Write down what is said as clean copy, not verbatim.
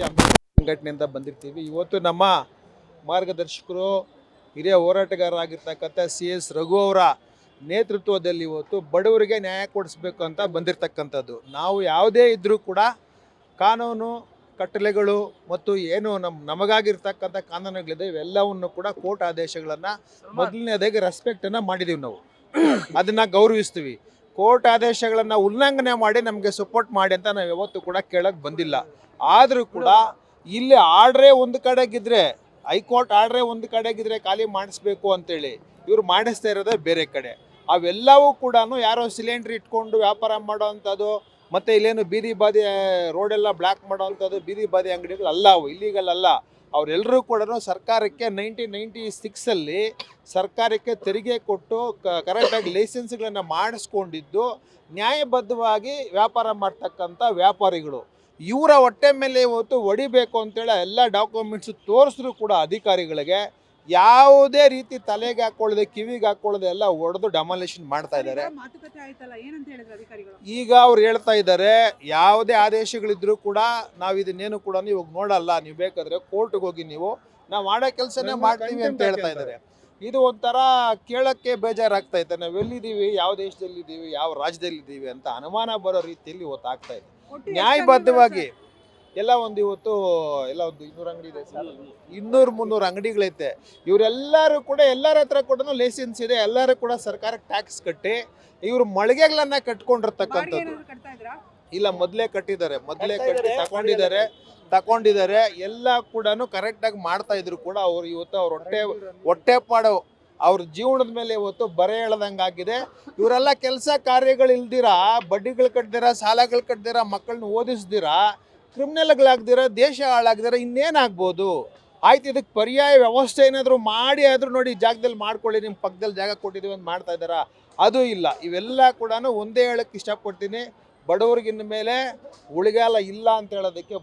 ಅಂಬೇಡ್ಕರ್ ಸಂಘಟನೆಯಿಂದ ಬಂದಿರ್ತೀವಿ. ಇವತ್ತು ನಮ್ಮ ಮಾರ್ಗದರ್ಶಕರು ಹಿರಿಯ ಹೋರಾಟಗಾರರಾಗಿರ್ತಕ್ಕಂಥ CS ರಘು ಅವರ ನೇತೃತ್ವದಲ್ಲಿ ಇವತ್ತು ಬಡವರಿಗೆ ನ್ಯಾಯ ಕೊಡಿಸ್ಬೇಕು ಅಂತ ಬಂದಿರತಕ್ಕಂಥದ್ದು. ನಾವು ಯಾವುದೇ ಇದ್ದರೂ ಕೂಡ ಕಾನೂನು ಕಟ್ಟಳೆಗಳು ಮತ್ತು ಏನು ನಮಗಾಗಿರ್ತಕ್ಕಂಥ ಕಾನೂನುಗಳಿದೆ ಇವೆಲ್ಲವನ್ನು ಕೂಡ ಕೋರ್ಟ್ ಆದೇಶಗಳನ್ನು ಮೊದಲನೇದಾಗಿ ರೆಸ್ಪೆಕ್ಟನ್ನು ಮಾಡಿದ್ದೀವಿ. ನಾವು ಅದನ್ನು ಗೌರವಿಸ್ತೀವಿ. ಕೋರ್ಟ್ ಆದೇಶಗಳನ್ನು ಉಲ್ಲಂಘನೆ ಮಾಡಿ ನಮಗೆ ಸಪೋರ್ಟ್ ಮಾಡಿ ಅಂತ ನಾವು ಯಾವತ್ತೂ ಕೂಡ ಕೇಳಕ್ಕೆ ಬಂದಿಲ್ಲ. ಆದರೂ ಕೂಡ ಇಲ್ಲಿ ಆರ್ಡ್ರೇ ಒಂದು ಕಡೆಗಿದ್ರೆ, ಹೈಕೋರ್ಟ್ ಆರ್ಡ್ರೇ ಒಂದು ಕಡೆಗಿದ್ರೆ ಖಾಲಿ ಮಾಡಿಸ್ಬೇಕು ಅಂತೇಳಿ ಇವರು ಮಾಡಿಸ್ತಾ ಇರೋದೇ ಬೇರೆ ಕಡೆ. ಅವೆಲ್ಲವೂ ಕೂಡ ಯಾರೋ ಸಿಲಿಂಡ್ರ್ ಇಟ್ಕೊಂಡು ವ್ಯಾಪಾರ ಮಾಡೋ ಅಂಥದ್ದು, ಮತ್ತು ಇಲ್ಲೇನು ಬೀದಿ ಬಾದಿ ರೋಡೆಲ್ಲ ಬ್ಲಾಕ್ ಮಾಡೋ ಅಂಥದ್ದು ಬೀದಿ ಬಾದಿ ಅಂಗಡಿಗಳು ಅಲ್ಲ, ಅವು ಇಲ್ಲೀಗಲ್ ಅಲ್ಲ. ಅವರೆಲ್ಲರೂ ಕೂಡ ಸರ್ಕಾರಕ್ಕೆ 1996 ಸರ್ಕಾರಕ್ಕೆ ತೆರಿಗೆ ಕೊಟ್ಟು ಕರೆಕ್ಟಾಗಿ ಲೈಸೆನ್ಸ್ಗಳನ್ನು ಮಾಡಿಸ್ಕೊಂಡಿದ್ದು ನ್ಯಾಯಬದ್ಧವಾಗಿ ವ್ಯಾಪಾರ ಮಾಡ್ತಕ್ಕಂಥ ವ್ಯಾಪಾರಿಗಳು. ಇವರ ಹೊಟ್ಟೆ ಮೇಲೆ ಇವತ್ತು ಹೊಡಿಬೇಕು ಅಂತೇಳಿ ಎಲ್ಲ ಡಾಕ್ಯುಮೆಂಟ್ಸು ತೋರಿಸಿದ್ರು ಕೂಡ ಅಧಿಕಾರಿಗಳಿಗೆ ಯಾವುದೇ ರೀತಿ ತಲೆಗೆ ಹಾಕೊಳ್ಳದೆ ಕಿವಿಗೆ ಹಾಕೊಳ್ಳದೆ ಎಲ್ಲ ಹೊಡೆದು ಡೆಮಾಲಿಷನ್ ಮಾಡ್ತಾ ಇದ್ದಾರೆ. ಈಗ ಅವ್ರು ಹೇಳ್ತಾ ಇದ್ದಾರೆ ಯಾವುದೇ ಆದೇಶಗಳಿದ್ರು ಕೂಡ ನಾವು ಇದನ್ನೇನು ಕೂಡ ಇವಾಗ ನೋಡಲ್ಲ, ನೀವು ಬೇಕಾದ್ರೆ ಕೋರ್ಟ್ಗೆ ಹೋಗಿ ನಾವು ಮಾಡೋ ಕೆಲಸನೇ ಮಾಡ್ತೀವಿ ಅಂತ ಹೇಳ್ತಾ ಇದ್ದಾರೆ. ಇದು ಒಂಥರ ಕೇಳಕ್ಕೆ ಬೇಜಾರಾಗ್ತಾ ಇದೆ. ನಾವು ಎಲ್ಲಿದ್ದೀವಿ, ಯಾವ ದೇಶದಲ್ಲಿದ್ದೀವಿ, ಯಾವ ರಾಜ್ಯದಲ್ಲಿದ್ದೀವಿ ಅಂತ ಅನುಮಾನ ಬರೋ ರೀತಿಯಲ್ಲಿ ಇವತ್ತು ಆಗ್ತಾ ಇದೆ. ನ್ಯಾಯಬದ್ಧವಾಗಿ ಎಲ್ಲ ಒಂದು ಇವತ್ತು ಎಲ್ಲ ಒಂದು 200 ಅಂಗಡಿ ಇದೆ, 200-300 ಅಂಗಡಿಗಳೈತೆ. ಇವರೆಲ್ಲರೂ ಕೂಡ ಎಲ್ಲರ ಹತ್ರ ಕೂಡ ಲೈಸೆನ್ಸ್ ಇದೆ, ಎಲ್ಲರೂ ಕೂಡ ಸರ್ಕಾರಕ್ಕೆ ಟ್ಯಾಕ್ಸ್ ಕಟ್ಟಿ ಇವರು ಮಳಿಗೆಗಳನ್ನ ಕಟ್ಕೊಂಡಿರ್ತಕ್ಕಂಥದ್ದು. ಇಲ್ಲ, ಮೊದಲೇ ಕಟ್ಟಿದ್ದಾರೆ, ಮೊದಲೇ ಕಟ್ಟಿ ತಗೊಂಡಿದ್ದಾರೆ ಎಲ್ಲ ಕೂಡ ಕರೆಕ್ಟಾಗಿ ಮಾಡ್ತಾ ಇದ್ರು ಕೂಡ ಅವ್ರು ಇವತ್ತು ಅವ್ರ ಹೊಟ್ಟೆಪಾಡು ಅವ್ರ ಜೀವನದ ಮೇಲೆ ಇವತ್ತು ಬರೆ ಎಳ್ದಂಗಾಗಿದೆ. ಇವರೆಲ್ಲ ಕೆಲಸ ಕಾರ್ಯಗಳು ಇಲ್ದಿರ, ಬಡ್ಡಿಗಳು ಕಟ್ದಿರ, ಸಾಲಗಳು ಕಟ್ದಿರ, ಮಕ್ಕಳನ್ನ ಓದಿಸ್ದಿರ, ಕ್ರಿಮಿನಲ್ಗಳಾಗ್ದಿರ, ದೇಶ ಹಾಳಾಗ್ದಿರ ಇನ್ನೇನಾಗ್ಬೋದು? ಆಯ್ತು, ಇದಕ್ಕೆ ಪರ್ಯಾಯ ವ್ಯವಸ್ಥೆ ಏನಾದರೂ ಮಾಡಿ ಆದರೂ ನೋಡಿ ಜಾಗದಲ್ಲಿ ಮಾಡ್ಕೊಳ್ಳಿ, ನಿಮ್ಮ ಪಕ್ಕದಲ್ಲಿ ಜಾಗ ಕೊಟ್ಟಿದ್ದೀವಿ ಅಂತ ಮಾಡ್ತಾ ಇದ್ದಾರಾ? ಅದು ಇಲ್ಲ. ಇವೆಲ್ಲ ಕೂಡ ಒಂದೇ ಹೇಳಕ್ಕೆ ಇಷ್ಟಪಡ್ತೀನಿ, ಬಡವ್ರಿಗಿನ್ನ ಮೇಲೆ ಉಳಿಗಾಲ ಇಲ್ಲ ಅಂತ ಹೇಳೋದಕ್ಕೆ